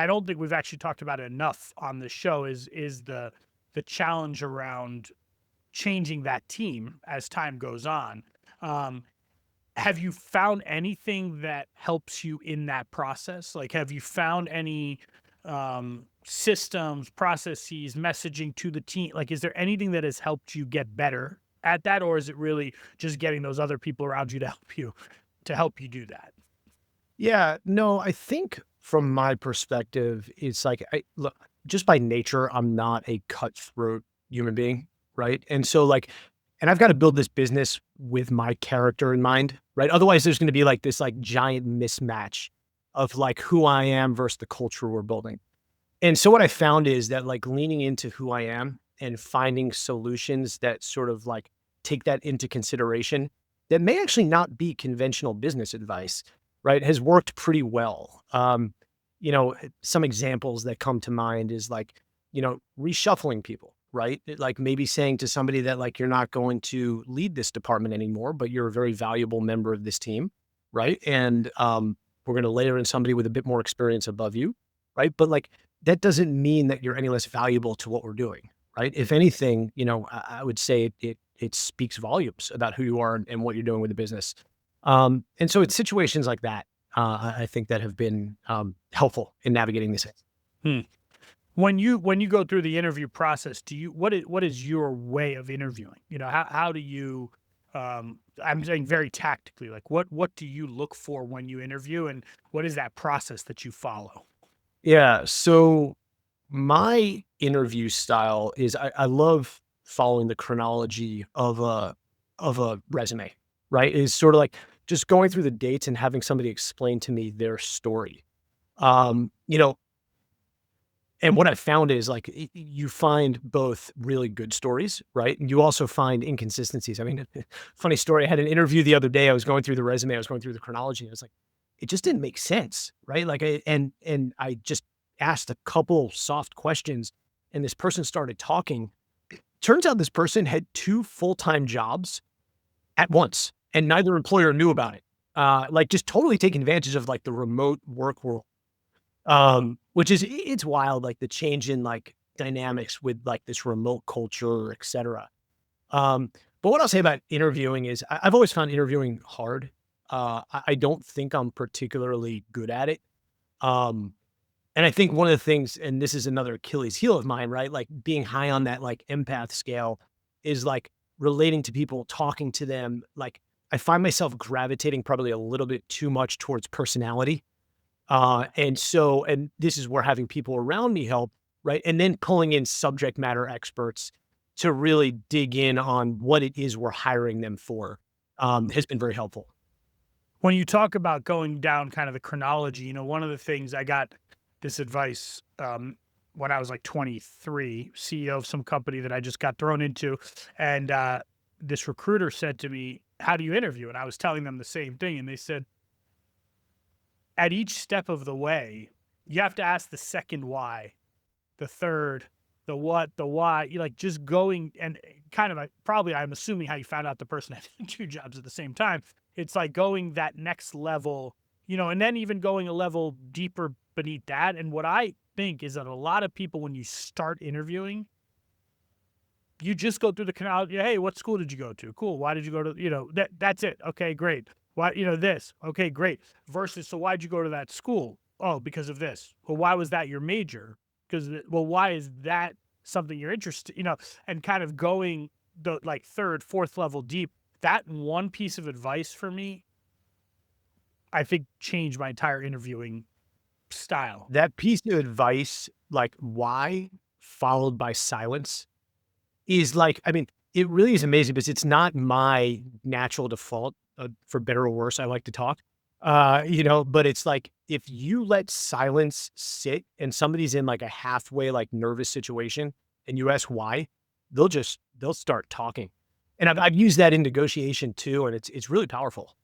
I don't think we've actually talked about it enough on the show is the challenge around changing that team as time goes on. Um, have you found anything that helps you in that process? Like, have you found any systems, processes, messaging to the team? Like, is there anything that has helped you get better at that, or is it really just getting those other people around you to help you do that? Yeah, no, I think from my perspective, it's like I look, just by nature, I'm not a cutthroat human being, right? And so like, and I've got to build this business with my character in mind, right? Otherwise, there's going to be like this like giant mismatch of like who I am versus the culture we're building. And so what I found is that like leaning into who I am and finding solutions that sort of like take that into consideration that may actually not be conventional business advice, right, has worked pretty well. Some examples that come to mind is like, reshuffling people, right? Like maybe saying to somebody that like you're not going to lead this department anymore, but you're a very valuable member of this team, right? And we're going to layer in somebody with a bit more experience above you, right? But like that doesn't mean that you're any less valuable to what we're doing, right? If anything, I would say it speaks volumes about who you are and what you're doing with the business. And so it's situations like that, I think that have been helpful in navigating this. Hmm. When you go through the interview process, do you what is your way of interviewing? How do you I'm saying very tactically, like what do you look for when you interview, and what is that process that you follow? Yeah. So my interview style is I love following the chronology of a resume, right? Is sort of like just going through the dates and having somebody explain to me their story. Um, you know, and what I've found is like you find both really good stories, right? And you also find inconsistencies. I mean, funny story. I had an interview the other day. I was going through the resume. I was going through the chronology. And I was like, it just didn't make sense, right? Like, and I just asked a couple soft questions, and this person started talking. Turns out this person had two full-time jobs at once, and neither employer knew about it. Like just totally taking advantage of like the remote work world, which is it's wild, like the change in like dynamics with like this remote culture, et cetera. Um, but what I'll say about interviewing is I've always found interviewing hard. I don't think I'm particularly good at it. Um, and I think one of the things, and this is another Achilles heel of mine, right? Like being high on that like empath scale is like relating to people, talking to them. Like I find myself gravitating probably a little bit too much towards personality, and this is where having people around me help, right? And then pulling in subject matter experts to really dig in on what it is we're hiring them for, has been very helpful. When you talk about going down kind of the chronology, one of the things I got this advice when I was like 23, CEO of some company that I just got thrown into. And this recruiter said to me, "How do you interview?" And I was telling them the same thing. And they said, at each step of the way, you have to ask the second why, the third, the what, the why. You like just going and kind of probably, I'm assuming, how you found out the person had two jobs at the same time. It's like going that next level, and then even going a level deeper beneath that. And what I think is that a lot of people, when you start interviewing, you just go through the canal. Hey, what school did you go to? Cool. Why did you go to, that's it. Okay, great. Why, this? Okay, great. Versus, so why'd you go to that school? Oh, because of this. Well, why was that your major? Because, well, why is that something you're interested, and kind of going the like third, fourth level deep. That one piece of advice for me, I think, changed my entire interviewing style. That piece of advice, like why followed by silence, is like, I mean, it really is amazing because it's not my natural default, for better or worse. I like to talk, but it's like if you let silence sit and somebody's in like a halfway, like nervous situation and you ask why, they'll start talking. And I've used that in negotiation too. And it's really powerful.